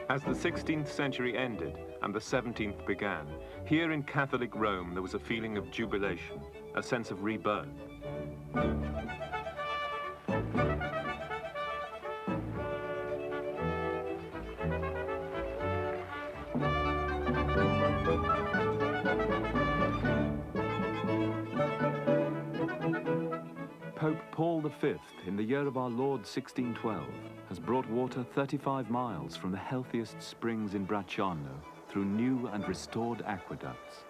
As the 16th century ended and the 17th began, here in Catholic Rome there was a feeling of jubilation, a sense of rebirth. Pope Paul V, in the year of our Lord 1612, has brought water 35 miles from the healthiest springs in Bracciano through new and restored aqueducts.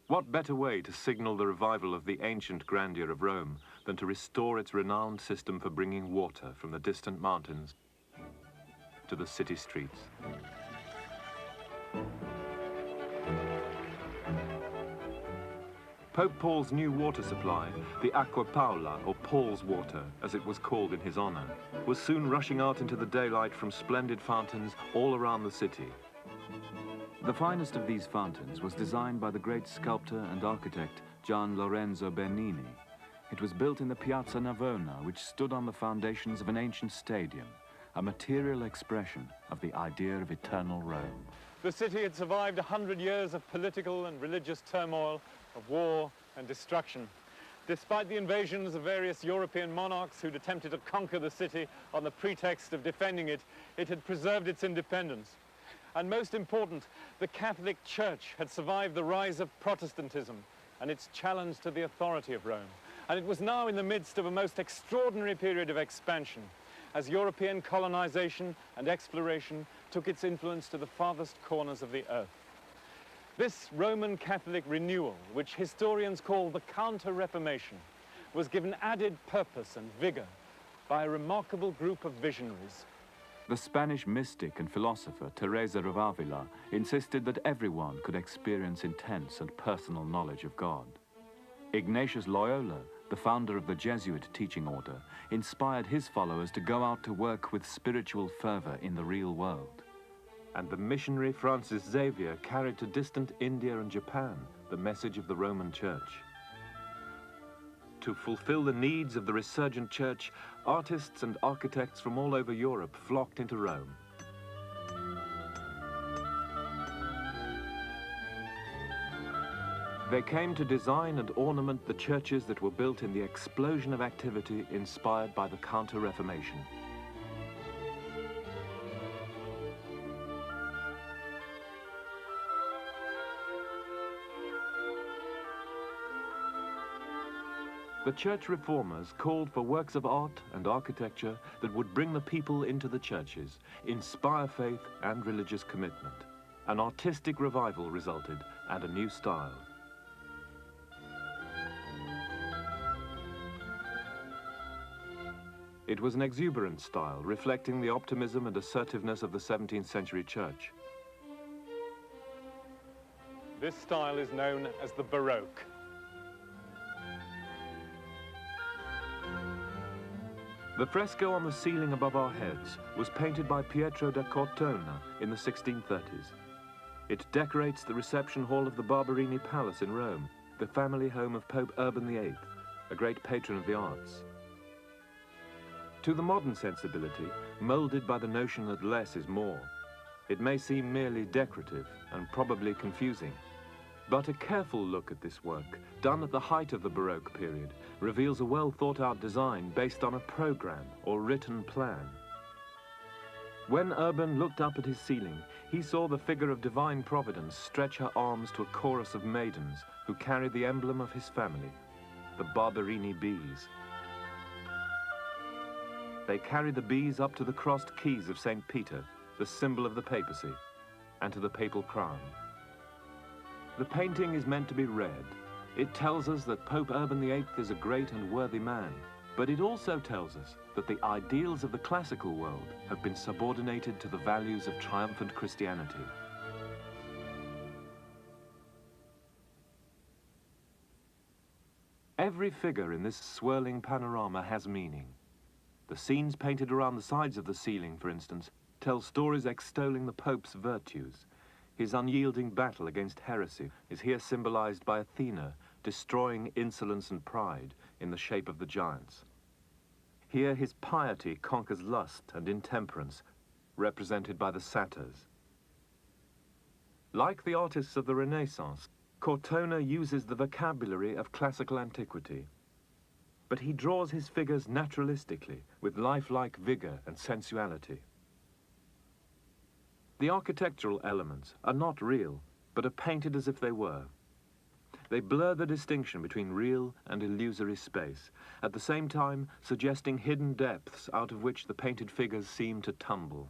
What better way to signal the revival of the ancient grandeur of Rome than to restore its renowned system for bringing water from the distant mountains to the city streets? Pope Paul's new water supply, the Acqua Paula, or Paul's water, as it was called in his honor, was soon rushing out into the daylight from splendid fountains all around the city. The finest of these fountains was designed by the great sculptor and architect Gian Lorenzo Bernini. It was built in the Piazza Navona, which stood on the foundations of an ancient stadium, a material expression of the idea of eternal Rome. The city had survived 100 years of political and religious turmoil, of war and destruction. Despite the invasions of various European monarchs who'd attempted to conquer the city on the pretext of defending it, it had preserved its independence. And most important, the Catholic Church had survived the rise of Protestantism and its challenge to the authority of Rome. And it was now in the midst of a most extraordinary period of expansion, as European colonization and exploration took its influence to the farthest corners of the earth. This Roman Catholic renewal, which historians call the Counter-Reformation, was given added purpose and vigor by a remarkable group of visionaries. The Spanish mystic and philosopher Teresa of Avila insisted that everyone could experience intense and personal knowledge of God. Ignatius Loyola, the founder of the Jesuit teaching order, inspired his followers to go out to work with spiritual fervor in the real world. And the missionary Francis Xavier carried to distant India and Japan the message of the Roman Church. To fulfill the needs of the resurgent church, artists and architects from all over Europe flocked into Rome. They came to design and ornament the churches that were built in the explosion of activity inspired by the Counter-Reformation. The church reformers called for works of art and architecture that would bring the people into the churches, inspire faith and religious commitment. An artistic revival resulted, and a new style. It was an exuberant style, reflecting the optimism and assertiveness of the 17th century church. This style is known as the Baroque. The fresco on the ceiling above our heads was painted by Pietro da Cortona in the 1630s. It decorates the reception hall of the Barberini Palace in Rome, the family home of Pope Urban VIII, a great patron of the arts. To the modern sensibility, molded by the notion that less is more, it may seem merely decorative and probably confusing. But a careful look at this work, done at the height of the Baroque period, reveals a well-thought-out design based on a program or written plan. When Urban looked up at his ceiling, he saw the figure of divine providence stretch her arms to a chorus of maidens who carried the emblem of his family, the Barberini bees. They carried the bees up to the crossed keys of St. Peter, the symbol of the papacy, and to the papal crown. The painting is meant to be read. It tells us that Pope Urban VIII is a great and worthy man, but it also tells us that the ideals of the classical world have been subordinated to the values of triumphant Christianity. Every figure in this swirling panorama has meaning. The scenes painted around the sides of the ceiling, for instance, tell stories extolling the Pope's virtues. His unyielding battle against heresy is here symbolized by Athena destroying insolence and pride in the shape of the giants. Here his piety conquers lust and intemperance, represented by the satyrs. Like the artists of the Renaissance, Cortona uses the vocabulary of classical antiquity, but he draws his figures naturalistically, with lifelike vigor and sensuality. The architectural elements are not real, but are painted as if they were. They blur the distinction between real and illusory space, at the same time suggesting hidden depths out of which the painted figures seem to tumble.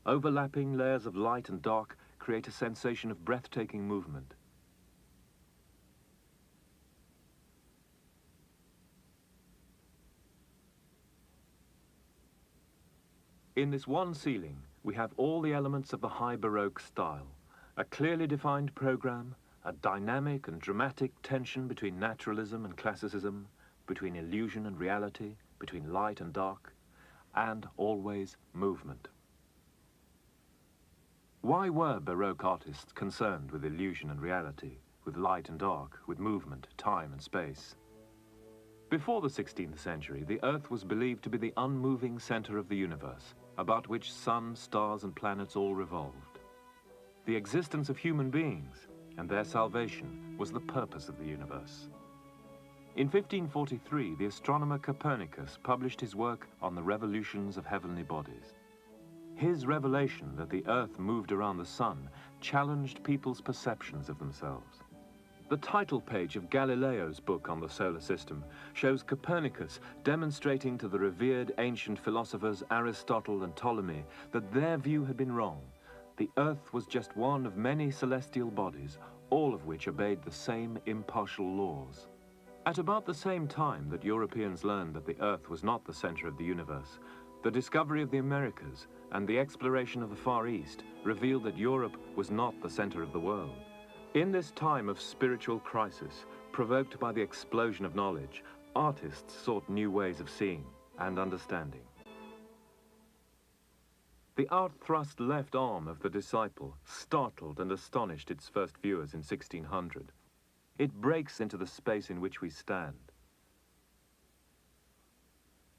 Overlapping layers of light and dark create a sensation of breathtaking movement. In this one ceiling, we have all the elements of the high Baroque style. A clearly defined program, a dynamic and dramatic tension between naturalism and classicism, between illusion and reality, between light and dark, and always movement. Why were Baroque artists concerned with illusion and reality, with light and dark, with movement, time and space? Before the 16th century, the Earth was believed to be the unmoving center of the universe, about which sun, stars and planets all revolved. The existence of human beings and their salvation was the purpose of the universe. In 1543, the astronomer Copernicus published his work on the revolutions of heavenly bodies. His revelation that the Earth moved around the sun challenged people's perceptions of themselves. The title page of Galileo's book on the solar system shows Copernicus demonstrating to the revered ancient philosophers Aristotle and Ptolemy that their view had been wrong. The Earth was just one of many celestial bodies, all of which obeyed the same impartial laws. At about the same time that Europeans learned that the Earth was not the center of the universe, the discovery of the Americas and the exploration of the Far East revealed that Europe was not the center of the world. In this time of spiritual crisis, provoked by the explosion of knowledge, artists sought new ways of seeing and understanding. The out-thrust left arm of the Disciple startled and astonished its first viewers in 1600. It breaks into the space in which we stand.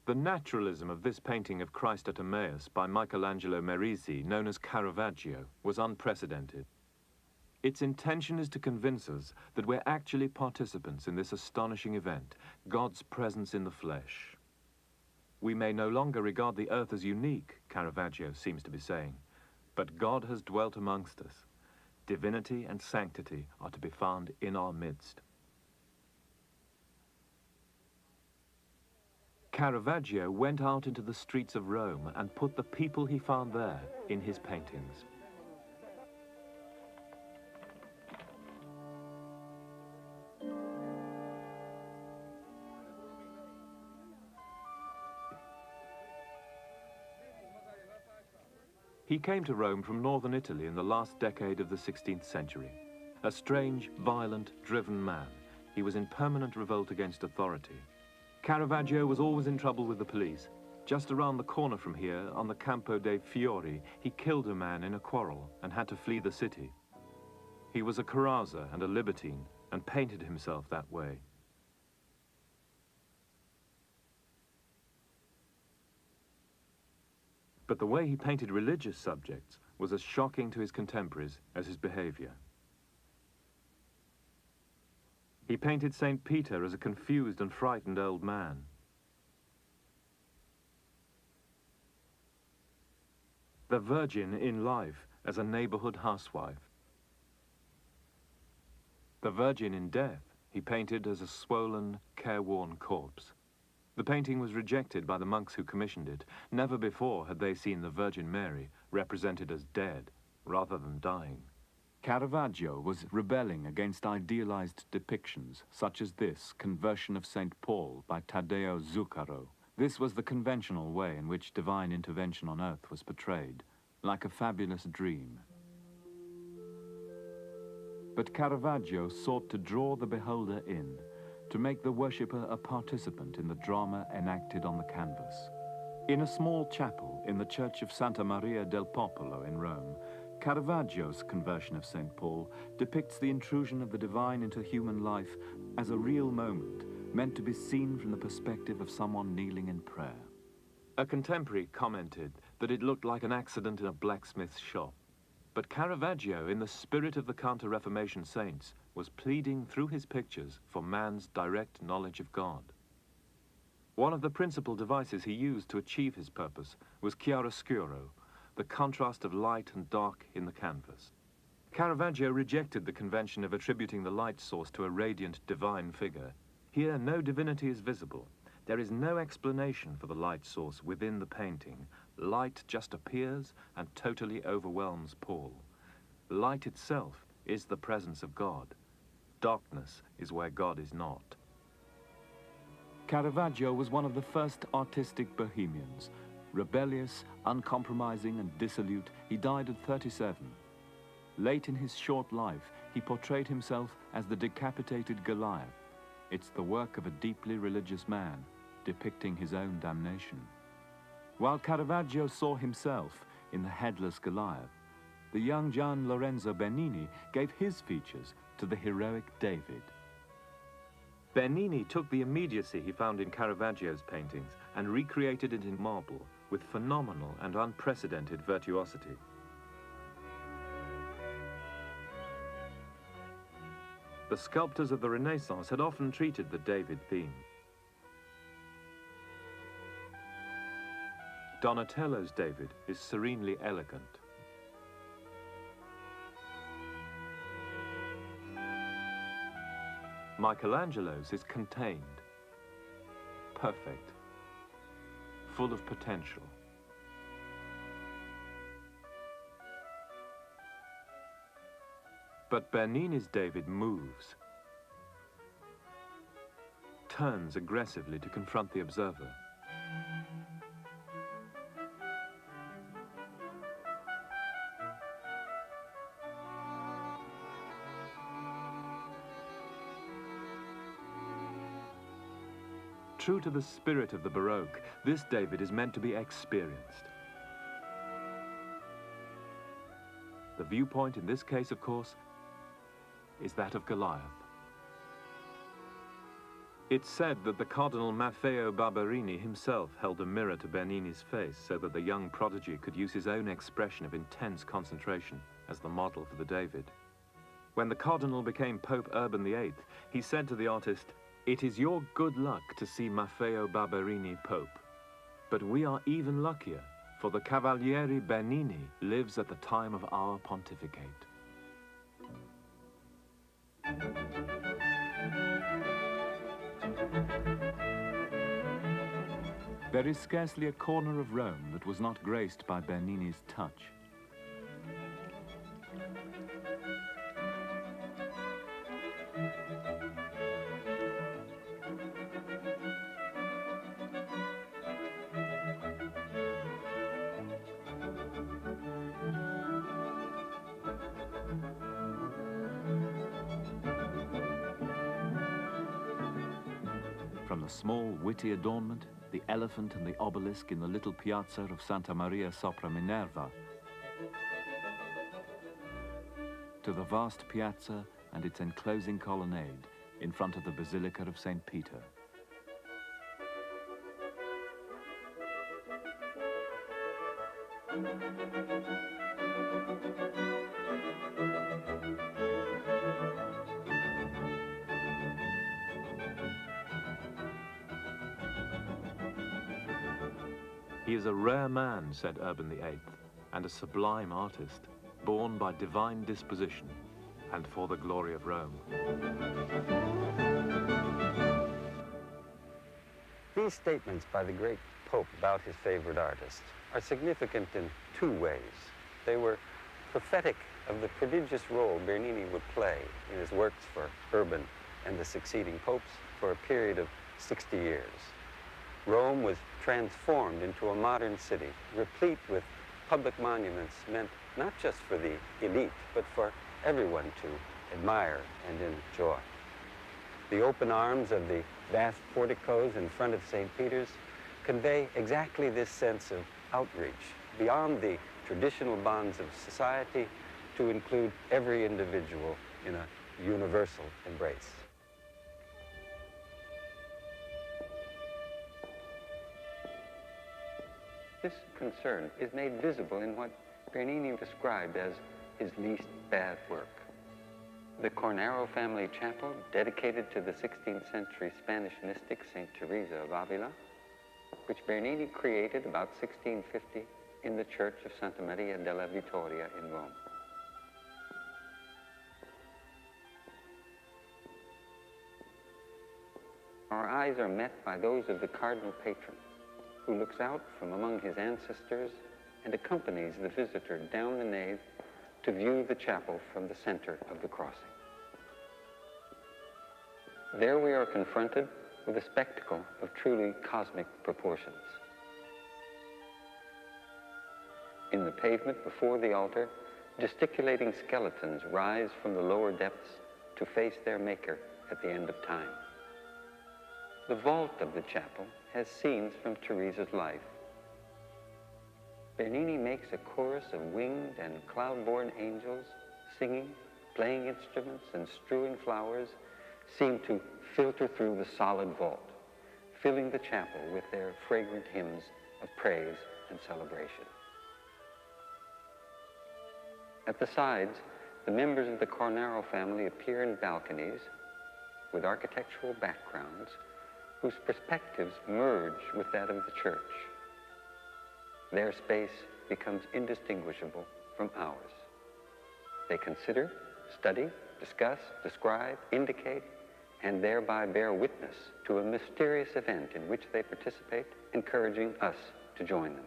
The naturalism of this painting of Christ at Emmaus by Michelangelo Merisi, known as Caravaggio, was unprecedented. Its intention is to convince us that we're actually participants in this astonishing event, God's presence in the flesh. We may no longer regard the earth as unique, Caravaggio seems to be saying, but God has dwelt amongst us. Divinity and sanctity are to be found in our midst. Caravaggio went out into the streets of Rome and put the people he found there in his paintings. He came to Rome from northern Italy in the last decade of the 16th century. A strange, violent, driven man, he was in permanent revolt against authority. Caravaggio was always in trouble with the police. Just around the corner from here, on the Campo dei Fiori, he killed a man in a quarrel and had to flee the city. He was a carouser and a libertine and painted himself that way. But the way he painted religious subjects was as shocking to his contemporaries as his behavior. He painted St. Peter as a confused and frightened old man. The Virgin in life as a neighborhood housewife. The Virgin in death he painted as a swollen, careworn corpse. The painting was rejected by the monks who commissioned it. Never before had they seen the Virgin Mary represented as dead rather than dying. Caravaggio was rebelling against idealized depictions, such as this Conversion of St. Paul by Taddeo Zuccaro. This was the conventional way in which divine intervention on earth was portrayed, like a fabulous dream. But Caravaggio sought to draw the beholder in, to make the worshipper a participant in the drama enacted on the canvas. In a small chapel in the church of Santa Maria del Popolo in Rome, Caravaggio's Conversion of St. Paul depicts the intrusion of the divine into human life as a real moment, meant to be seen from the perspective of someone kneeling in prayer. A contemporary commented that it looked like an accident in a blacksmith's shop. But Caravaggio, in the spirit of the Counter-Reformation saints, was pleading through his pictures for man's direct knowledge of God. One of the principal devices he used to achieve his purpose was chiaroscuro, the contrast of light and dark in the canvas. Caravaggio rejected the convention of attributing the light source to a radiant divine figure. Here, no divinity is visible. There is no explanation for the light source within the painting. Light just appears and totally overwhelms Paul. Light itself is the presence of God. Darkness is where God is not. Caravaggio was one of the first artistic bohemians. Rebellious, uncompromising and dissolute, he died at 37. Late in his short life, he portrayed himself as the decapitated Goliath. It's the work of a deeply religious man, depicting his own damnation. While Caravaggio saw himself in the headless Goliath, the young Gian Lorenzo Bernini gave his features to the heroic David. Bernini took the immediacy he found in Caravaggio's paintings and recreated it in marble with phenomenal and unprecedented virtuosity. The sculptors of the Renaissance had often treated the David theme. Donatello's David is serenely elegant. Michelangelo's is contained, perfect, full of potential. But Bernini's David moves, turns aggressively to confront the observer. True to the spirit of the Baroque, this David is meant to be experienced. The viewpoint in this case, of course, is that of Goliath. It's said that the Cardinal Maffeo Barberini himself held a mirror to Bernini's face so that the young prodigy could use his own expression of intense concentration as the model for the David. When the Cardinal became Pope Urban VIII, he said to the artist, "It is your good luck to see Maffeo Barberini Pope. But we are even luckier, for the Cavaliere Bernini lives at the time of our pontificate." There is scarcely a corner of Rome that was not graced by Bernini's touch. From the small, witty adornment, the elephant and the obelisk in the little piazza of Santa Maria sopra Minerva, to the vast piazza and its enclosing colonnade in front of the Basilica of St. Peter. He is a rare man, said Urban VIII, and a sublime artist, born by divine disposition and for the glory of Rome. These statements by the great Pope about his favorite artist are significant in two ways. They were prophetic of the prodigious role Bernini would play in his works for Urban and the succeeding popes for a period of 60 years. Rome was transformed into a modern city, replete with public monuments meant not just for the elite, but for everyone to admire and enjoy. The open arms of the vast porticos in front of St. Peter's convey exactly this sense of outreach, beyond the traditional bonds of society, to include every individual in a universal embrace. This concern is made visible in what Bernini described as his least bad work. The Cornaro family chapel, dedicated to the 16th century Spanish mystic Saint Teresa of Avila, which Bernini created about 1650 in the church of Santa Maria della Vittoria in Rome. Our eyes are met by those of the cardinal patron, who looks out from among his ancestors and accompanies the visitor down the nave to view the chapel from the center of the crossing. There we are confronted with a spectacle of truly cosmic proportions. In the pavement before the altar, gesticulating skeletons rise from the lower depths to face their maker at the end of time. The vault of the chapel has scenes from Teresa's life. Bernini makes a chorus of winged and cloud-borne angels singing, playing instruments, and strewing flowers seem to filter through the solid vault, filling the chapel with their fragrant hymns of praise and celebration. At the sides, the members of the Cornaro family appear in balconies with architectural backgrounds whose perspectives merge with that of the church. Their space becomes indistinguishable from ours. They consider, study, discuss, describe, indicate, and thereby bear witness to a mysterious event in which they participate, encouraging us to join them.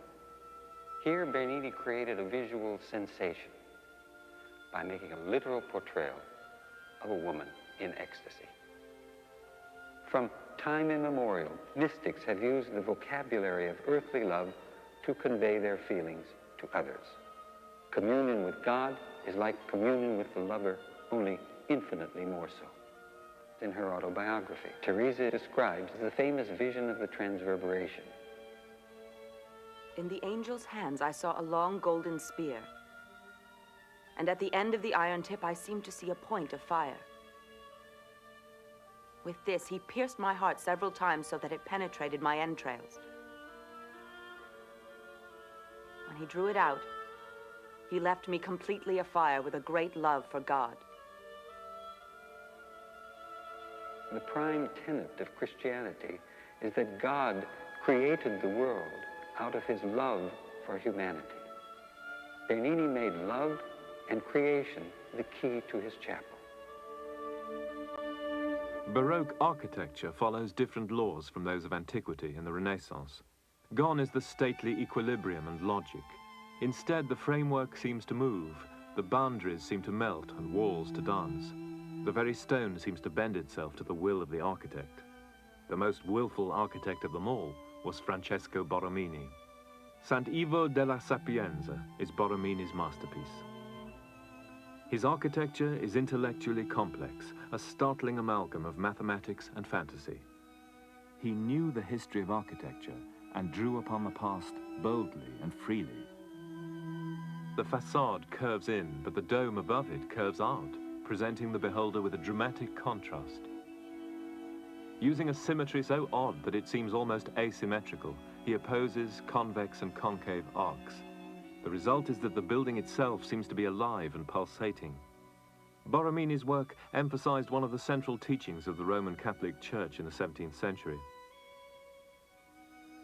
Here, Bernini created a visual sensation by making a literal portrayal of a woman in ecstasy. From time immemorial, mystics have used the vocabulary of earthly love to convey their feelings to others. Communion with God is like communion with the lover, only infinitely more so. In her autobiography, Teresa describes the famous vision of the transverberation. In the angel's hands, I saw a long golden spear. And at the end of the iron tip, I seemed to see a point of fire. With this, he pierced my heart several times so that it penetrated my entrails. When he drew it out, he left me completely afire with a great love for God. The prime tenet of Christianity is that God created the world out of his love for humanity. Bernini made love and creation the key to his chapel. Baroque architecture follows different laws from those of antiquity and the Renaissance. Gone is the stately equilibrium and logic. Instead, the framework seems to move, the boundaries seem to melt and walls to dance. The very stone seems to bend itself to the will of the architect. The most willful architect of them all was Francesco Borromini. Sant'Ivo della Sapienza is Borromini's masterpiece. His architecture is intellectually complex, a startling amalgam of mathematics and fantasy. He knew the history of architecture and drew upon the past boldly and freely. The facade curves in, but the dome above it curves out, presenting the beholder with a dramatic contrast. Using a symmetry so odd that it seems almost asymmetrical, he opposes convex and concave arcs. The result is that the building itself seems to be alive and pulsating. Borromini's work emphasized one of the central teachings of the Roman Catholic Church in the 17th century.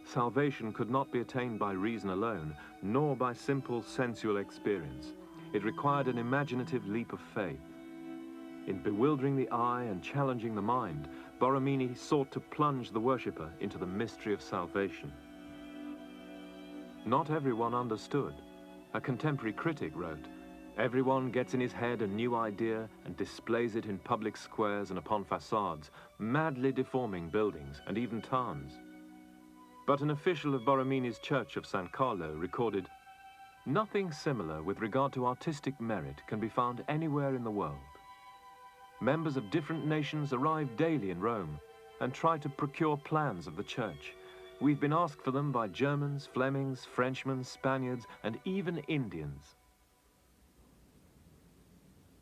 Salvation could not be attained by reason alone, nor by simple sensual experience. It required an imaginative leap of faith. In bewildering the eye and challenging the mind, Borromini sought to plunge the worshipper into the mystery of salvation. Not everyone understood. A contemporary critic wrote, "Everyone gets in his head a new idea and displays it in public squares and upon facades, madly deforming buildings and even towns." But an official of Borromini's church of San Carlo recorded, "Nothing similar with regard to artistic merit can be found anywhere in the world. Members of different nations arrive daily in Rome and try to procure plans of the church. We've been asked for them by Germans, Flemings, Frenchmen, Spaniards, and even Indians."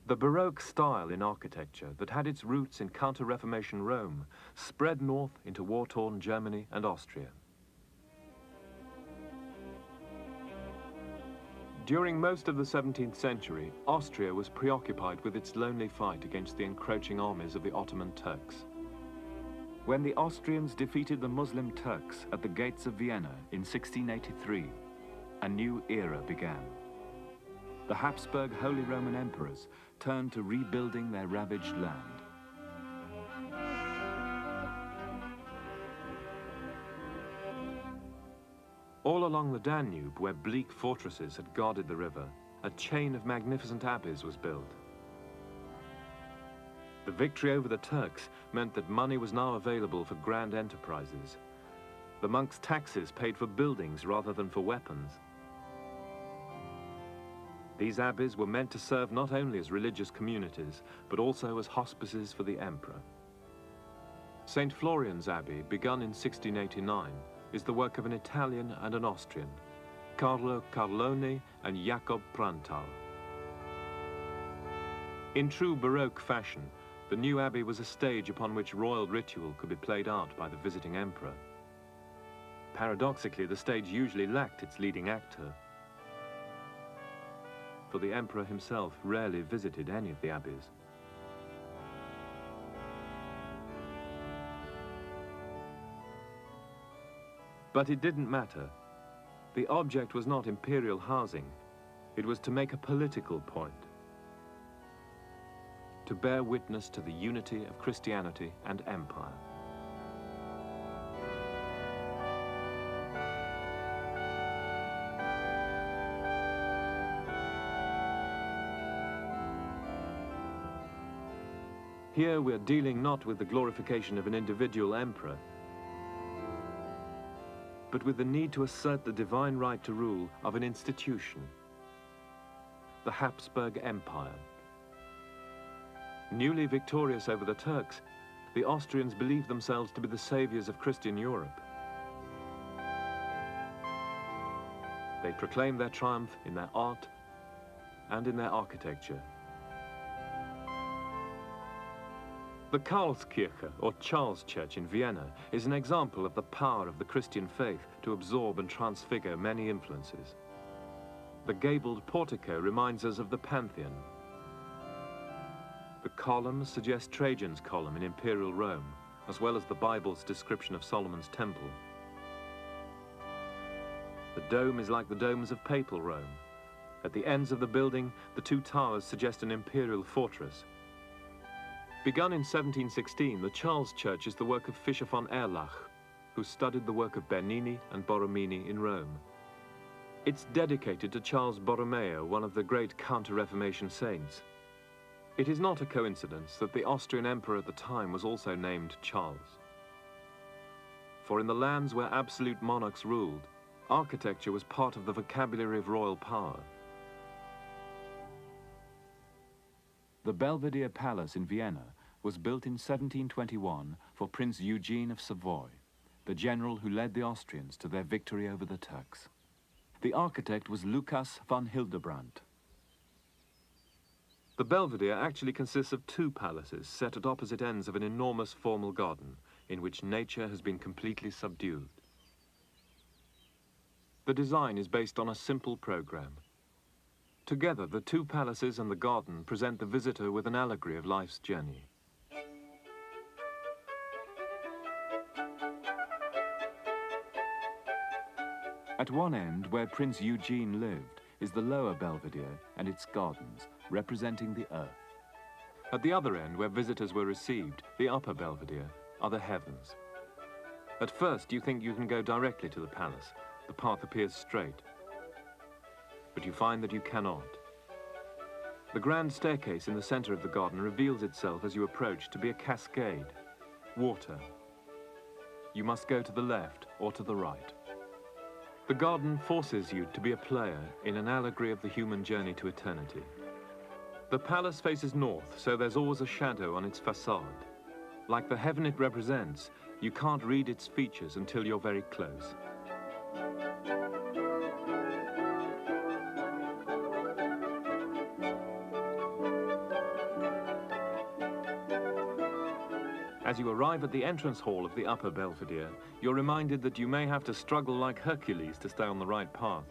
The Baroque style in architecture that had its roots in Counter-Reformation Rome spread north into war-torn Germany and Austria. During most of the 17th century, Austria was preoccupied with its lonely fight against the encroaching armies of the Ottoman Turks. When the Austrians defeated the Muslim Turks at the gates of Vienna in 1683, a new era began. The Habsburg Holy Roman Emperors turned to rebuilding their ravaged land. All along the Danube, where bleak fortresses had guarded the river, a chain of magnificent abbeys was built. The victory over the Turks meant that money was now available for grand enterprises. The monks' taxes paid for buildings rather than for weapons. These abbeys were meant to serve not only as religious communities, but also as hospices for the emperor. St. Florian's Abbey, begun in 1689, is the work of an Italian and an Austrian, Carlo Carlone and Jacob Prantal. In true Baroque fashion, the new abbey was a stage upon which royal ritual could be played out by the visiting emperor. Paradoxically, the stage usually lacked its leading actor, for the emperor himself rarely visited any of the abbeys. But it didn't matter. The object was not imperial housing. It was to make a political point, to bear witness to the unity of Christianity and empire. Here we're dealing not with the glorification of an individual emperor, but with the need to assert the divine right to rule of an institution, the Habsburg Empire. Newly victorious over the Turks, the Austrians believed themselves to be the saviors of Christian Europe. They proclaimed their triumph in their art and in their architecture. The Karlskirche, or Charles Church in Vienna, is an example of the power of the Christian faith to absorb and transfigure many influences. The gabled portico reminds us of the Pantheon. The columns suggest Trajan's column in imperial Rome, as well as the Bible's description of Solomon's temple. The dome is like the domes of papal Rome. At the ends of the building, the two towers suggest an imperial fortress. Begun in 1716, the Charles Church is the work of Fischer von Erlach, who studied the work of Bernini and Borromini in Rome. It's dedicated to Charles Borromeo, one of the great Counter-Reformation saints. It is not a coincidence that the Austrian emperor at the time was also named Charles. For in the lands where absolute monarchs ruled, architecture was part of the vocabulary of royal power. The Belvedere Palace in Vienna was built in 1721 for Prince Eugene of Savoy, the general who led the Austrians to their victory over the Turks. The architect was Lucas von Hildebrandt. The Belvedere actually consists of two palaces set at opposite ends of an enormous formal garden in which nature has been completely subdued. The design is based on a simple program. Together, the two palaces and the garden present the visitor with an allegory of life's journey. At one end, where Prince Eugene lived, is the lower Belvedere and its gardens, representing the earth. At the other end, where visitors were received, the upper Belvedere, are the heavens. At first, you think you can go directly to the palace. The path appears straight. But you find that you cannot. The grand staircase in the center of the garden reveals itself as you approach to be a cascade, water. You must go to the left or to the right. The garden forces you to be a player in an allegory of the human journey to eternity. The palace faces north, so there's always a shadow on its facade. Like the heaven it represents, you can't read its features until you're very close. As you arrive at the entrance hall of the upper Belvedere, you're reminded that you may have to struggle like Hercules to stay on the right path.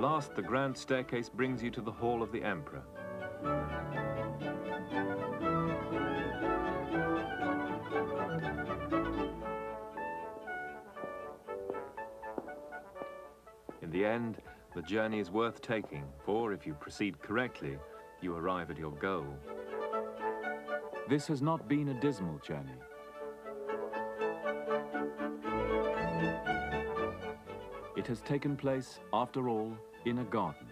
last, the grand staircase brings you to the hall of the emperor. In the end, the journey is worth taking, for if you proceed correctly, you arrive at your goal. This has not been a dismal journey. It has taken place, after all, in a garden.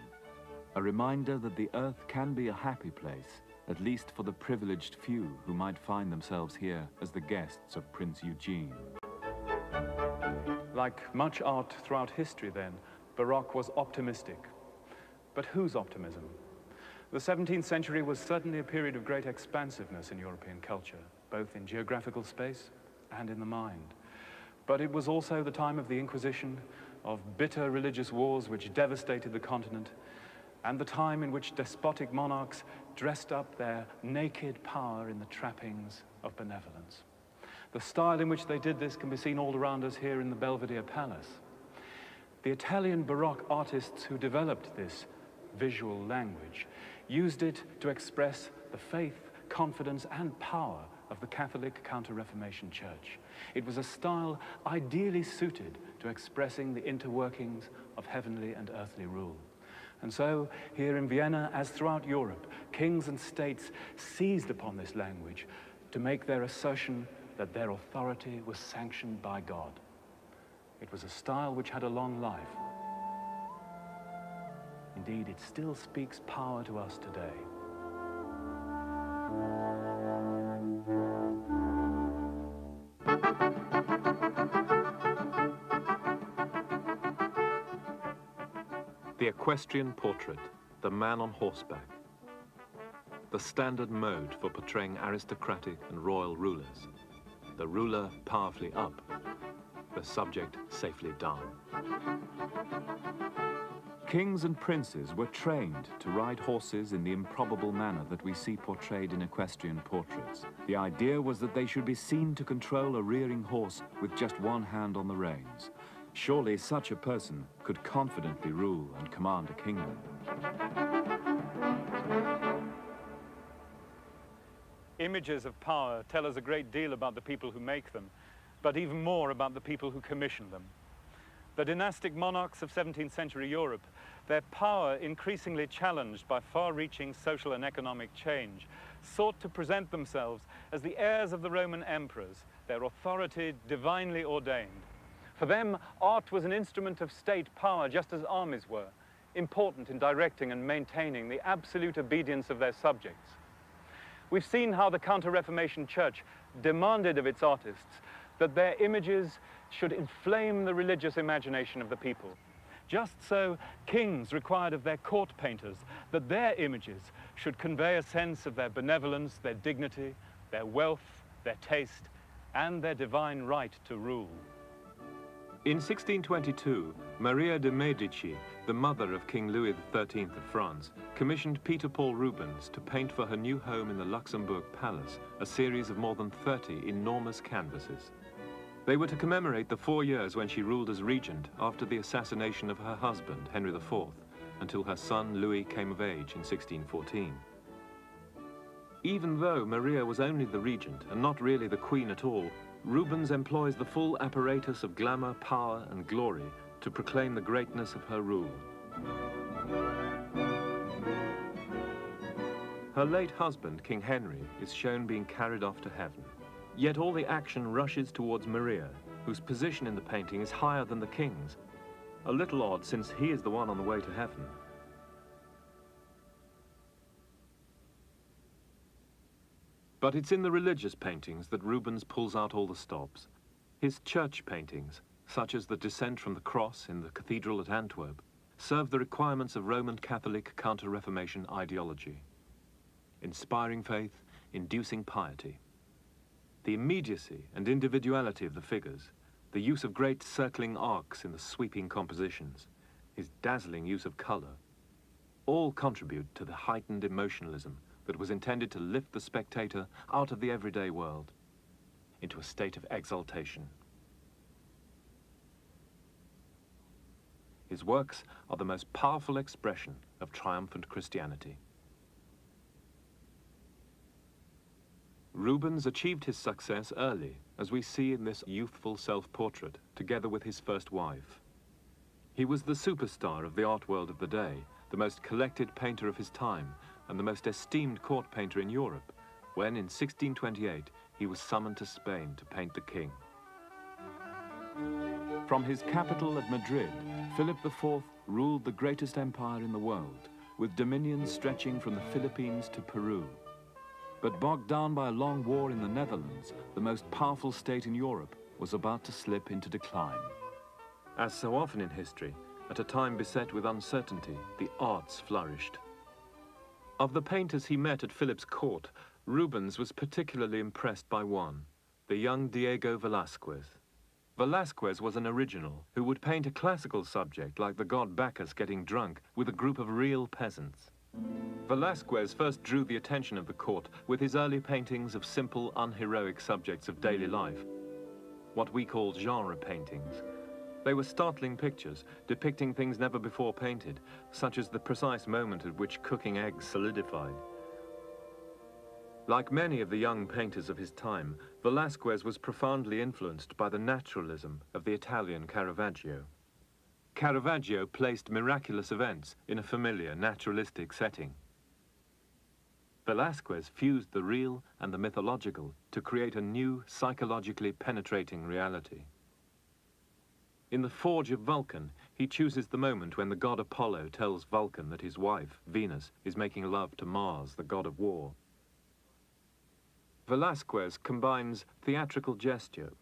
A reminder that the earth can be a happy place, at least for the privileged few who might find themselves here as the guests of Prince Eugene. Like much art throughout history then, Baroque was optimistic. But whose optimism? The 17th century was certainly a period of great expansiveness in European culture, both in geographical space and in the mind. But it was also the time of the Inquisition, of bitter religious wars which devastated the continent, and the time in which despotic monarchs dressed up their naked power in the trappings of benevolence. The style in which they did this can be seen all around us here in the Belvedere Palace. The Italian Baroque artists who developed this visual language used it to express the faith, confidence, and power of the Catholic Counter-Reformation Church. It was a style ideally suited to expressing the interworkings of heavenly and earthly rule. And so, here in Vienna, as throughout Europe, kings and states seized upon this language to make their assertion that their authority was sanctioned by God. It was a style which had a long life. Indeed, it still speaks power to us today. The equestrian portrait, the man on horseback. The standard mode for portraying aristocratic and royal rulers. The ruler powerfully up, the subject safely down. Kings and princes were trained to ride horses in the improbable manner that we see portrayed in equestrian portraits. The idea was that they should be seen to control a rearing horse with just one hand on the reins. Surely such a person could confidently rule and command a kingdom. Images of power tell us a great deal about the people who make them, but even more about the people who commission them. The dynastic monarchs of 17th century Europe, their power increasingly challenged by far-reaching social and economic change, sought to present themselves as the heirs of the Roman emperors, their authority divinely ordained. For them, art was an instrument of state power, just as armies were, important in directing and maintaining the absolute obedience of their subjects. We've seen how the Counter-Reformation Church demanded of its artists that their images should inflame the religious imagination of the people. Just so, kings required of their court painters that their images should convey a sense of their benevolence, their dignity, their wealth, their taste, and their divine right to rule. In 1622, Maria de' Medici, the mother of King Louis XIII of France, commissioned Peter Paul Rubens to paint for her new home in the Luxembourg Palace a series of more than 30 enormous canvases. They were to commemorate the 4 years when she ruled as regent after the assassination of her husband, Henry IV, until her son Louis came of age in 1614. Even though Maria was only the regent and not really the queen at all, Rubens employs the full apparatus of glamour, power, and glory to proclaim the greatness of her rule. Her late husband, King Henry, is shown being carried off to heaven. Yet all the action rushes towards Maria, whose position in the painting is higher than the king's. A little odd, since he is the one on the way to heaven. But it's in the religious paintings that Rubens pulls out all the stops. His church paintings, such as the Descent from the Cross in the cathedral at Antwerp, serve the requirements of Roman Catholic Counter-Reformation ideology. Inspiring faith, inducing piety. The immediacy and individuality of the figures, the use of great circling arcs in the sweeping compositions, his dazzling use of color, all contribute to the heightened emotionalism that was intended to lift the spectator out of the everyday world into a state of exaltation. His works are the most powerful expression of triumphant Christianity. Rubens achieved his success early, as we see in this youthful self-portrait, together with his first wife. He was the superstar of the art world of the day, the most collected painter of his time, and the most esteemed court painter in Europe, when in 1628 he was summoned to Spain to paint the king. From his capital at Madrid, Philip IV ruled the greatest empire in the world, with dominions stretching from the Philippines to Peru. But bogged down by a long war in the Netherlands, the most powerful state in Europe was about to slip into decline. As so often in history, at a time beset with uncertainty, the arts flourished. Of the painters he met at Philip's court, Rubens was particularly impressed by one, the young Diego Velázquez. Velázquez was an original who would paint a classical subject like the god Bacchus getting drunk with a group of real peasants. Velázquez first drew the attention of the court with his early paintings of simple, unheroic subjects of daily life, what we call genre paintings. They were startling pictures, depicting things never before painted, such as the precise moment at which cooking eggs solidified. Like many of the young painters of his time, Velázquez was profoundly influenced by the naturalism of the Italian Caravaggio. Caravaggio placed miraculous events in a familiar, naturalistic setting. Velázquez fused the real and the mythological to create a new, psychologically penetrating reality. In the Forge of Vulcan, he chooses the moment when the god Apollo tells Vulcan that his wife, Venus, is making love to Mars, the god of war. Velázquez combines theatrical gesture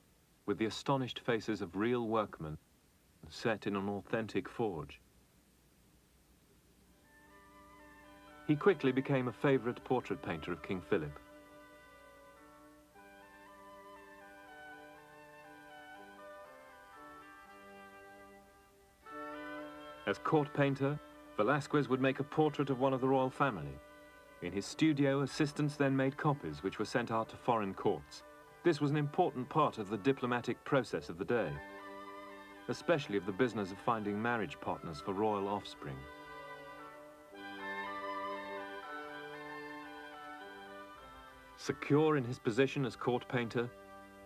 with the astonished faces of real workmen set in an authentic forge. He quickly became a favorite portrait painter of King Philip. As court painter, Velázquez would make a portrait of one of the royal family. In his studio, assistants then made copies which were sent out to foreign courts. This was an important part of the diplomatic process of the day, especially of the business of finding marriage partners for royal offspring. Secure in his position as court painter,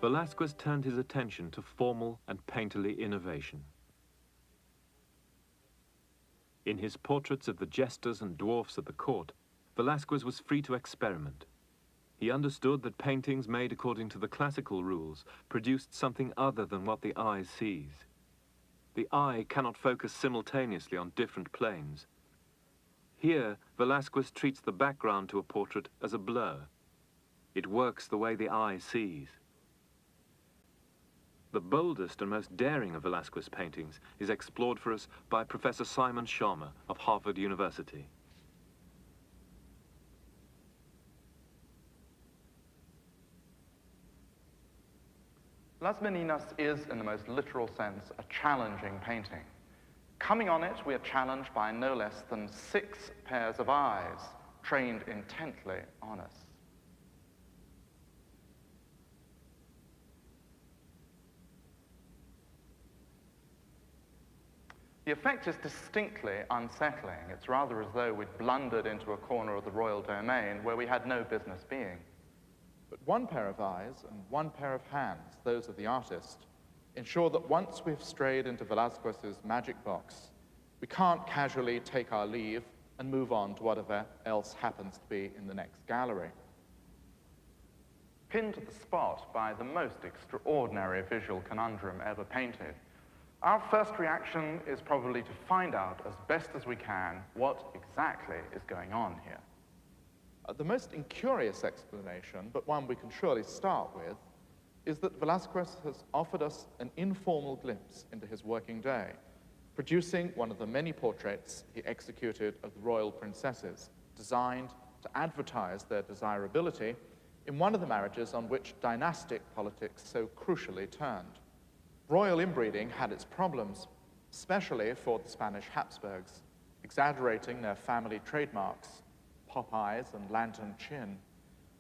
Velázquez turned his attention to formal and painterly innovation. In his portraits of the jesters and dwarfs at the court, Velázquez was free to experiment. He understood that paintings made according to the classical rules produced something other than what the eye sees. The eye cannot focus simultaneously on different planes. Here, Velázquez treats the background to a portrait as a blur. It works the way the eye sees. The boldest and most daring of Velázquez paintings is explored for us by Professor Simon Schama of Harvard University. Las Meninas is, in the most literal sense, a challenging painting. Coming on it, we are challenged by no less than 6 pairs of eyes, trained intently on us. The effect is distinctly unsettling. It's rather as though we'd blundered into a corner of the royal domain where we had no business being. But one pair of eyes and one pair of hands, those of the artist, ensure that once we've strayed into Velázquez's magic box, we can't casually take our leave and move on to whatever else happens to be in the next gallery. Pinned to the spot by the most extraordinary visual conundrum ever painted, our first reaction is probably to find out as best as we can what exactly is going on here. The most incurious explanation, but one we can surely start with, is that Velázquez has offered us an informal glimpse into his working day, producing one of the many portraits he executed of the royal princesses, designed to advertise their desirability in one of the marriages on which dynastic politics so crucially turned. Royal inbreeding had its problems, especially for the Spanish Habsburgs, exaggerating their family trademarks, pop eyes and lantern chin.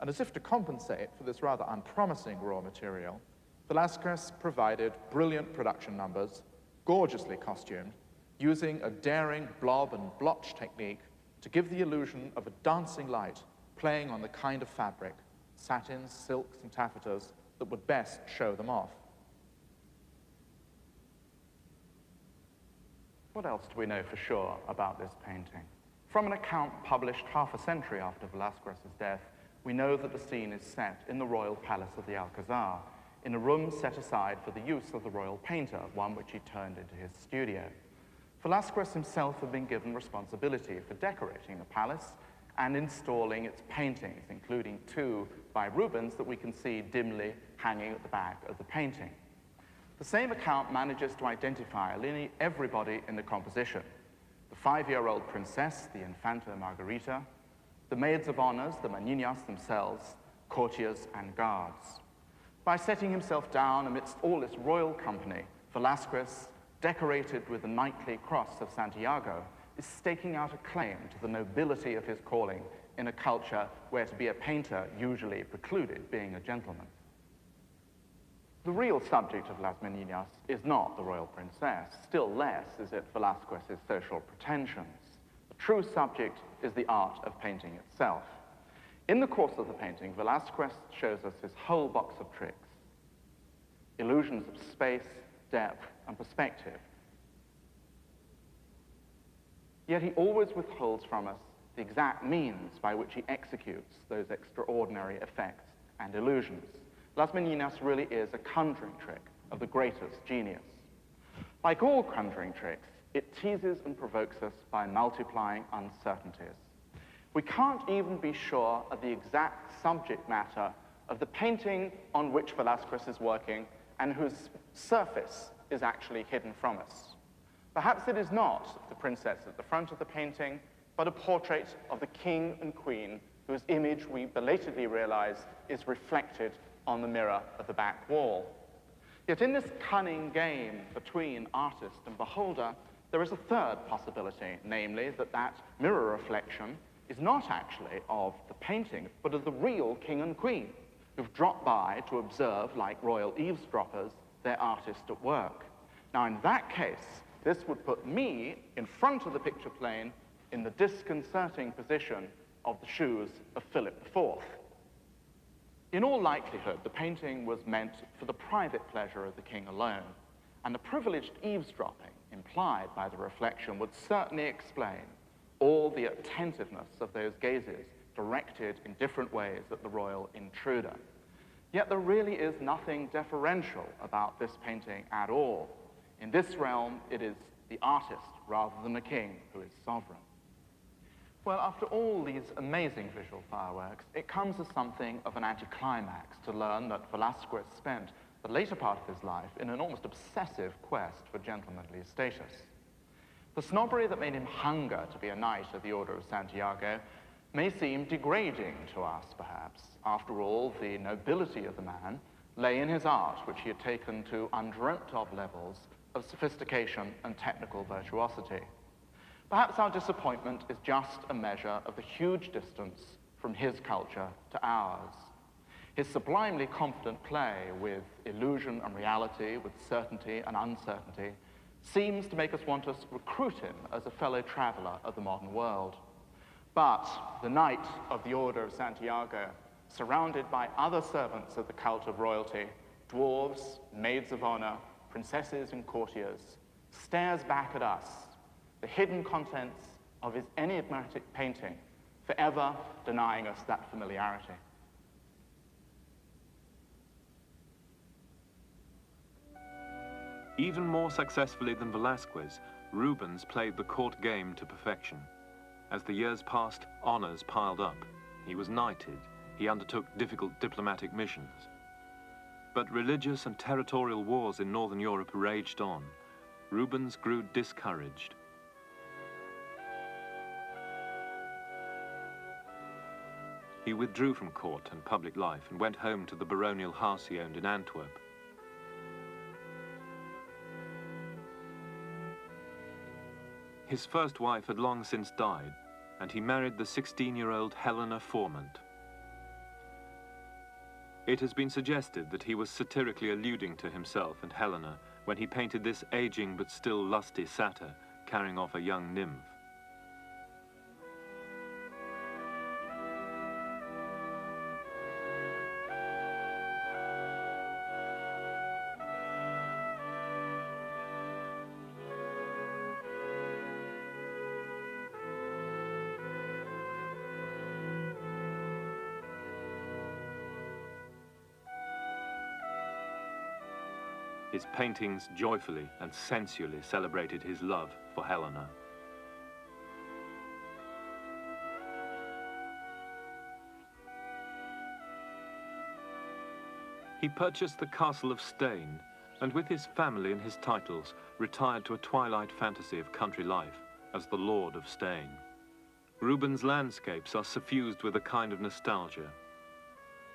And as if to compensate for this rather unpromising raw material, Velázquez provided brilliant production numbers, gorgeously costumed, using a daring blob and blotch technique to give the illusion of a dancing light playing on the kind of fabric, satins, silks, and taffetas, that would best show them off. What else do we know for sure about this painting? From an account published half a century after Velázquez's death, we know that the scene is set in the royal palace of the Alcazar, in a room set aside for the use of the royal painter, one which he turned into his studio. Velázquez himself had been given responsibility for decorating the palace and installing its paintings, including 2 by Rubens that we can see dimly hanging at the back of the painting. The same account manages to identify nearly everybody in the composition: the 5-year-old princess, the Infanta Margarita, the maids of honors, the maninas themselves, courtiers and guards. By setting himself down amidst all this royal company, Velázquez, decorated with the knightly cross of Santiago, is staking out a claim to the nobility of his calling in a culture where to be a painter usually precluded being a gentleman. The real subject of Las Meninas is not the royal princess, still less is it Velázquez's social pretensions. The true subject is the art of painting itself. In the course of the painting, Velázquez shows us his whole box of tricks: illusions of space, depth, and perspective. Yet he always withholds from us the exact means by which he executes those extraordinary effects and illusions. Las Meninas really is a conjuring trick of the greatest genius. Like all conjuring tricks, it teases and provokes us by multiplying uncertainties. We can't even be sure of the exact subject matter of the painting on which Velázquez is working and whose surface is actually hidden from us. Perhaps it is not the princess at the front of the painting, but a portrait of the king and queen whose image we belatedly realize is reflected on the mirror of the back wall. Yet in this cunning game between artist and beholder, there is a third possibility, namely that mirror reflection is not actually of the painting, but of the real king and queen, who've dropped by to observe, like royal eavesdroppers, their artist at work. Now, in that case, this would put me in front of the picture plane in the disconcerting position of the shoes of Philip IV. In all likelihood, the painting was meant for the private pleasure of the king alone, and the privileged eavesdropping implied by the reflection would certainly explain all the attentiveness of those gazes directed in different ways at the royal intruder. Yet there really is nothing deferential about this painting at all. In this realm, it is the artist rather than the king who is sovereign. Well, after all these amazing visual fireworks, it comes as something of an anticlimax to learn that Velázquez spent the later part of his life in an almost obsessive quest for gentlemanly status. The snobbery that made him hunger to be a knight of the Order of Santiago may seem degrading to us, perhaps. After all, the nobility of the man lay in his art, which he had taken to undreamt-of levels of sophistication and technical virtuosity. Perhaps our disappointment is just a measure of the huge distance from his culture to ours. His sublimely confident play with illusion and reality, with certainty and uncertainty, seems to make us want to recruit him as a fellow traveler of the modern world. But the knight of the Order of Santiago, surrounded by other servants of the cult of royalty, dwarves, maids of honor, princesses and courtiers, stares back at us, the hidden contents of his enigmatic painting, forever denying us that familiarity. Even more successfully than Velázquez, Rubens played the court game to perfection. As the years passed, honors piled up. He was knighted. He undertook difficult diplomatic missions. But religious and territorial wars in Northern Europe raged on. Rubens grew discouraged. He withdrew from court and public life and went home to the baronial house he owned in Antwerp. His first wife had long since died, and he married the 16-year-old Helena Formant. It has been suggested that he was satirically alluding to himself and Helena when he painted this aging but still lusty satyr, carrying off a young nymph. His paintings joyfully and sensually celebrated his love for Helena. He purchased the castle of Stein, and with his family and his titles, retired to a twilight fantasy of country life as the Lord of Stein. Rubens' landscapes are suffused with a kind of nostalgia.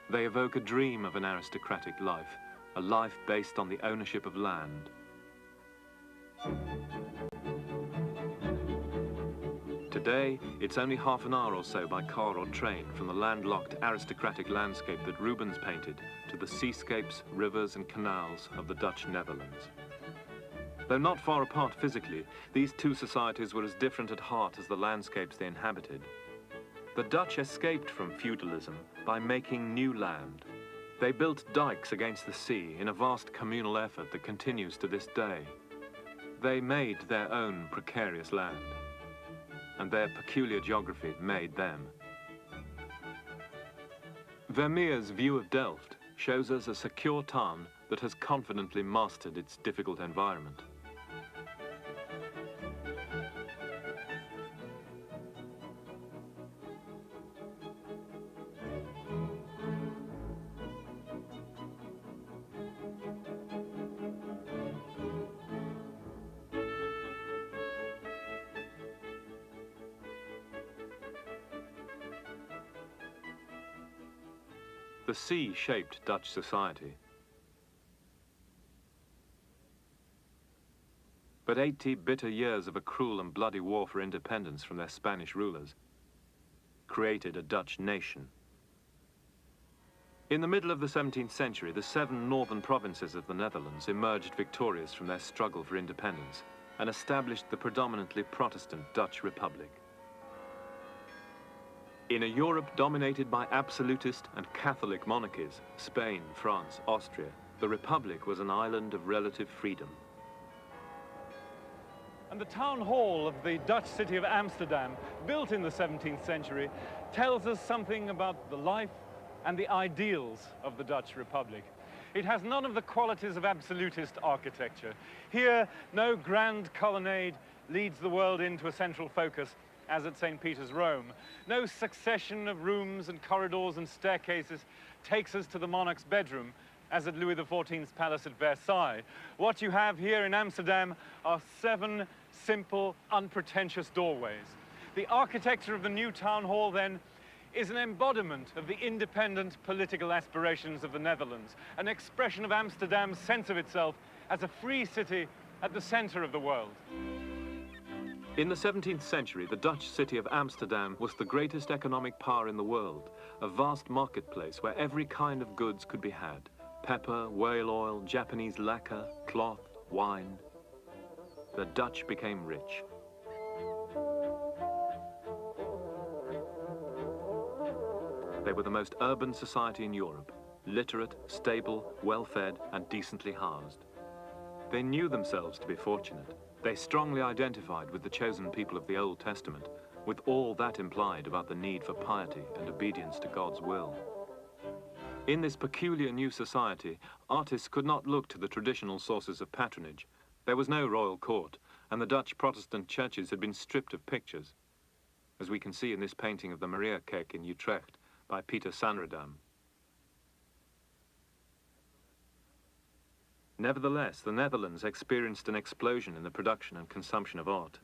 They evoke a dream of an aristocratic life, a life based on the ownership of land. Today, it's only half an hour or so by car or train from the landlocked aristocratic landscape that Rubens painted to the seascapes, rivers and canals of the Dutch Netherlands. Though not far apart physically, these two societies were as different at heart as the landscapes they inhabited. The Dutch escaped from feudalism by making new land. They built dikes against the sea in a vast communal effort that continues to this day. They made their own precarious land, and their peculiar geography made them. Vermeer's view of Delft shows us a secure town that has confidently mastered its difficult environment. The sea shaped Dutch society. But 80 bitter years of a cruel and bloody war for independence from their Spanish rulers created a Dutch nation. In the middle of the 17th century, the 7 northern provinces of the Netherlands emerged victorious from their struggle for independence and established the predominantly Protestant Dutch Republic. In a Europe dominated by absolutist and Catholic monarchies, Spain, France, Austria, the Republic was an island of relative freedom. And the town hall of the Dutch city of Amsterdam, built in the 17th century, tells us something about the life and the ideals of the Dutch Republic. It has none of the qualities of absolutist architecture. Here, no grand colonnade leads the world into a central focus, as at St. Peter's, Rome. No succession of rooms and corridors and staircases takes us to the monarch's bedroom, as at Louis XIV's palace at Versailles. What you have here in Amsterdam are 7 simple, unpretentious doorways. The architecture of the new town hall, then, is an embodiment of the independent political aspirations of the Netherlands, an expression of Amsterdam's sense of itself as a free city at the center of the world. In the 17th century, the Dutch city of Amsterdam was the greatest economic power in the world, a vast marketplace where every kind of goods could be had: pepper, whale oil, Japanese lacquer, cloth, wine. The Dutch became rich. They were the most urban society in Europe, literate, stable, well-fed, and decently housed. They knew themselves to be fortunate. They strongly identified with the chosen people of the Old Testament, with all that implied about the need for piety and obedience to God's will. In this peculiar new society, artists could not look to the traditional sources of patronage. There was no royal court, and the Dutch Protestant churches had been stripped of pictures, as we can see in this painting of the Mariakerk in Utrecht by Peter Sanredam. Nevertheless, the Netherlands experienced an explosion in the production and consumption of art.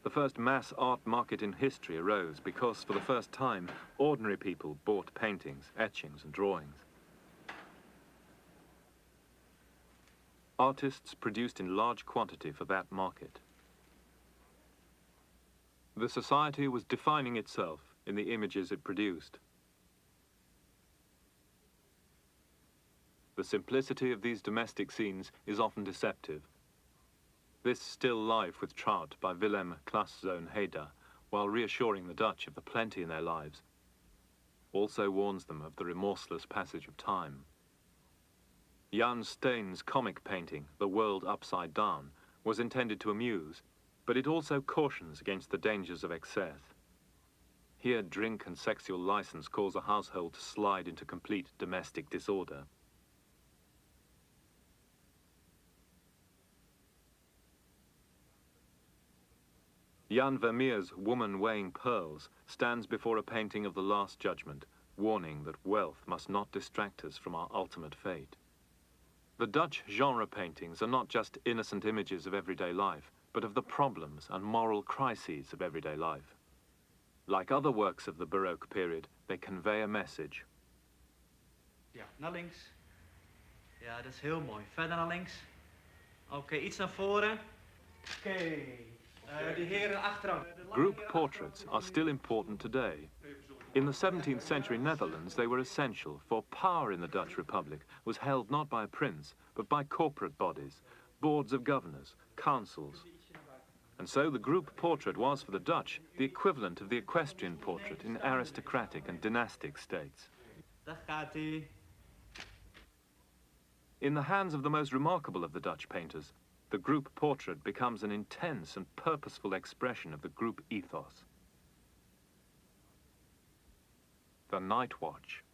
The first mass art market in history arose because, for the first time, ordinary people bought paintings, etchings, and drawings. Artists produced in large quantity for that market. The society was defining itself in the images it produced. The simplicity of these domestic scenes is often deceptive. This still life with trout by Willem Klaszoon Heda, while reassuring the Dutch of the plenty in their lives, also warns them of the remorseless passage of time. Jan Steen's comic painting, The World Upside Down, was intended to amuse, but it also cautions against the dangers of excess. Here, drink and sexual license cause a household to slide into complete domestic disorder. Jan Vermeer's Woman Weighing Pearls stands before a painting of the Last Judgment, warning that wealth must not distract us from our ultimate fate. The Dutch genre paintings are not just innocent images of everyday life, but of the problems and moral crises of everyday life. Like other works of the Baroque period, they convey a message. Ja, naar links. Ja, dat is heel mooi. Verder naar links. Oké, iets naar voren. Oké. De heren achteraan. Group portraits are still important today. In the 17th century Netherlands, they were essential, for power in the Dutch Republic was held not by a prince, but by corporate bodies, boards of governors, councils. And so the group portrait was, for the Dutch, the equivalent of the equestrian portrait in aristocratic and dynastic states. Daar gaat hij. In the hands of the most remarkable of the Dutch painters, the group portrait becomes an intense and purposeful expression of the group ethos. The Night Watch.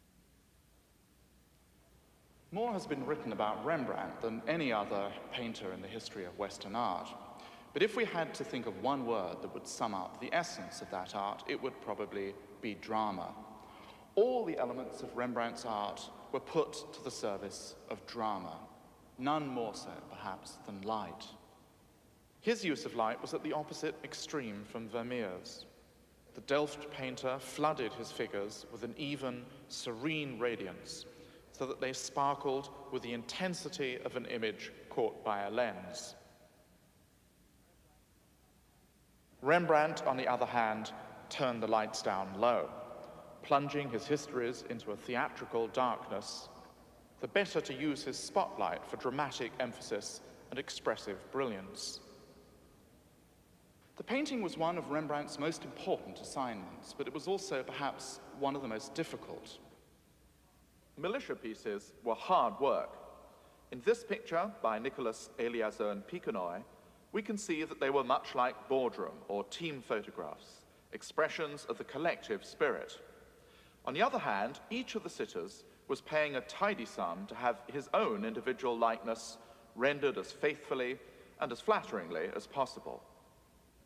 More has been written about Rembrandt than any other painter in the history of Western art. But if we had to think of one word that would sum up the essence of that art, it would probably be drama. All the elements of Rembrandt's art were put to the service of drama, none more so, perhaps, than light. His use of light was at the opposite extreme from Vermeer's. The Delft painter flooded his figures with an even, serene radiance, so that they sparkled with the intensity of an image caught by a lens. Rembrandt, on the other hand, turned the lights down low, plunging his histories into a theatrical darkness, the better to use his spotlight for dramatic emphasis and expressive brilliance. The painting was one of Rembrandt's most important assignments, but it was also perhaps one of the most difficult. Militia pieces were hard work. In this picture by Nicholas Eliazoon Piquenoy, we can see that they were much like boardroom or team photographs, expressions of the collective spirit. On the other hand, each of the sitters was paying a tidy sum to have his own individual likeness rendered as faithfully and as flatteringly as possible.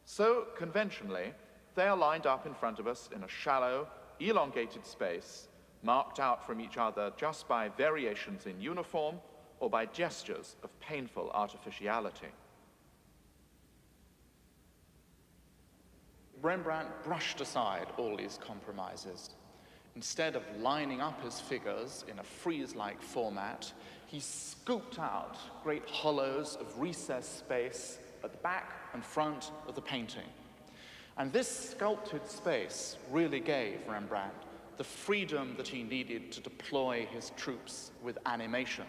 So, conventionally, they are lined up in front of us in a shallow, elongated space, marked out from each other just by variations in uniform or by gestures of painful artificiality. Rembrandt brushed aside all these compromises. Instead of lining up his figures in a frieze-like format, he scooped out great hollows of recessed space at the back and front of the painting. And this sculpted space really gave Rembrandt the freedom that he needed to deploy his troops with animation.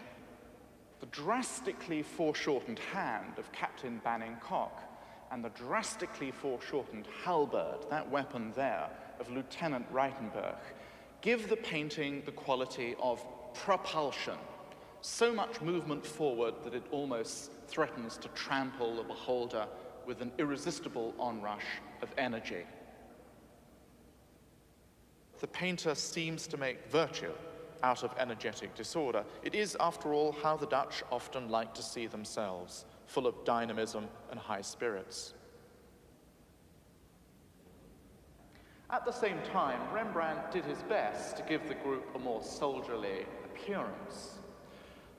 The drastically foreshortened hand of Captain Banning-Cock and the drastically foreshortened halberd, that weapon there, of Lieutenant Reitenberg, give the painting the quality of propulsion, so much movement forward that it almost threatens to trample the beholder with an irresistible onrush of energy. The painter seems to make virtue out of energetic disorder. It is, after all, how the Dutch often like to see themselves, full of dynamism and high spirits. At the same time, Rembrandt did his best to give the group a more soldierly appearance.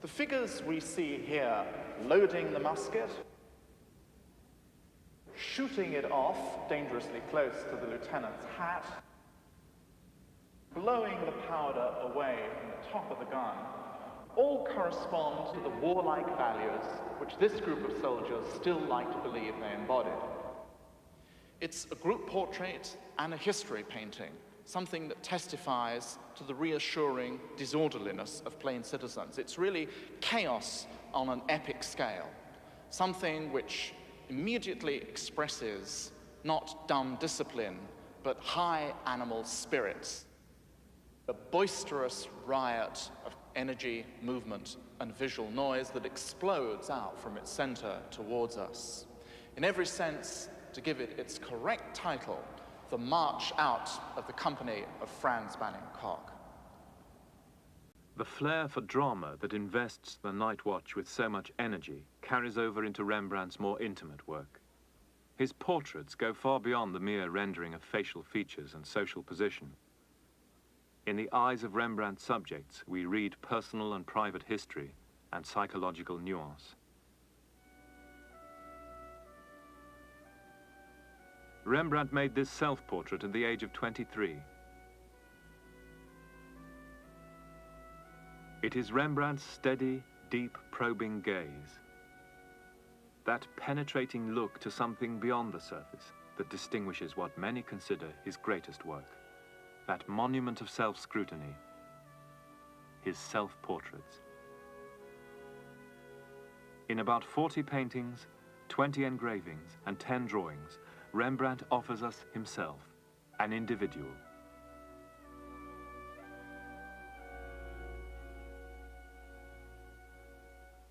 The figures we see here, loading the musket, shooting it off dangerously close to the lieutenant's hat, blowing the powder away from the top of the gun, all correspond to the warlike values which this group of soldiers still like to believe they embodied. It's a group portrait and a history painting, something that testifies to the reassuring disorderliness of plain citizens. It's really chaos on an epic scale, something which immediately expresses not dumb discipline, but high animal spirits. A boisterous riot of energy, movement, and visual noise that explodes out from its center towards us. In every sense, to give it its correct title, the march out of the company of Franz Banning Koch. The flair for drama that invests the Night Watch with so much energy carries over into Rembrandt's more intimate work. His portraits go far beyond the mere rendering of facial features and social position. In the eyes of Rembrandt's subjects, we read personal and private history and psychological nuance. Rembrandt made this self-portrait at the age of 23. It is Rembrandt's steady, deep, probing gaze, that penetrating look to something beyond the surface, that distinguishes what many consider his greatest work, that monument of self-scrutiny, his self-portraits. In about 40 paintings, 20 engravings, and 10 drawings, Rembrandt offers us himself, an individual.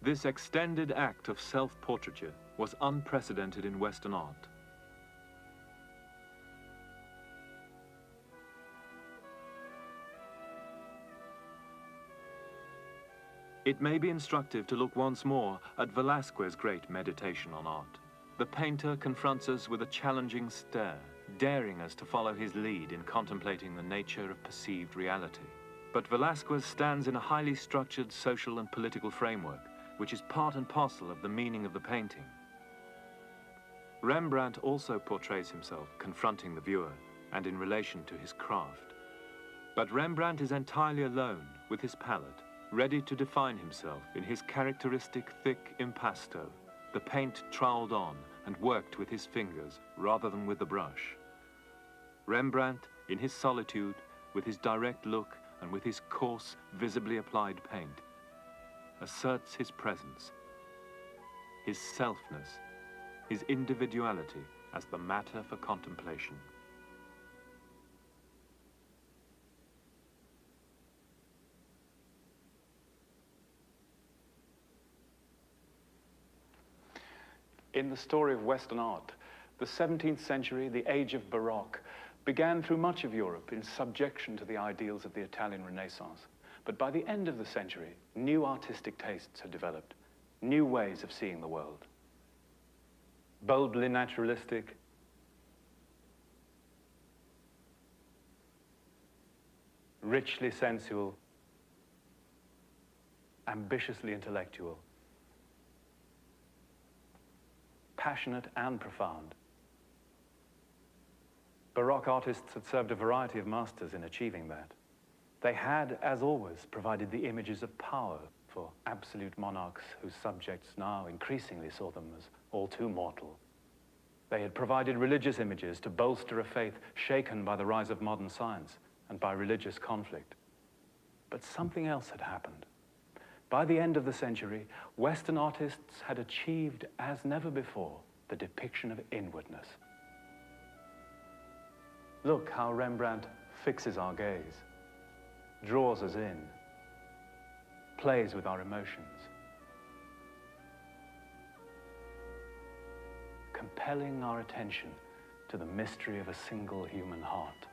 This extended act of self-portraiture was unprecedented in Western art. It may be instructive to look once more at Velázquez's great meditation on art. The painter confronts us with a challenging stare, daring us to follow his lead in contemplating the nature of perceived reality. But Velázquez stands in a highly structured social and political framework, which is part and parcel of the meaning of the painting. Rembrandt also portrays himself confronting the viewer and in relation to his craft. But Rembrandt is entirely alone with his palette, ready to define himself in his characteristic thick impasto, the paint troweled on and worked with his fingers rather than with the brush. Rembrandt, in his solitude, with his direct look and with his coarse, visibly applied paint, asserts his presence, his selfness, his individuality as the matter for contemplation. In the story of Western art, the 17th century, the age of Baroque, began through much of Europe in subjection to the ideals of the Italian Renaissance. But by the end of the century, new artistic tastes had developed, new ways of seeing the world. Boldly naturalistic, richly sensual, ambitiously intellectual, passionate and profound. Baroque artists had served a variety of masters in achieving that. They had, as always, provided the images of power for absolute monarchs whose subjects now increasingly saw them as all too mortal. They had provided religious images to bolster a faith shaken by the rise of modern science and by religious conflict. But something else had happened. By the end of the century, Western artists had achieved, as never before, the depiction of inwardness. Look how Rembrandt fixes our gaze, draws us in, plays with our emotions, compelling our attention to the mystery of a single human heart.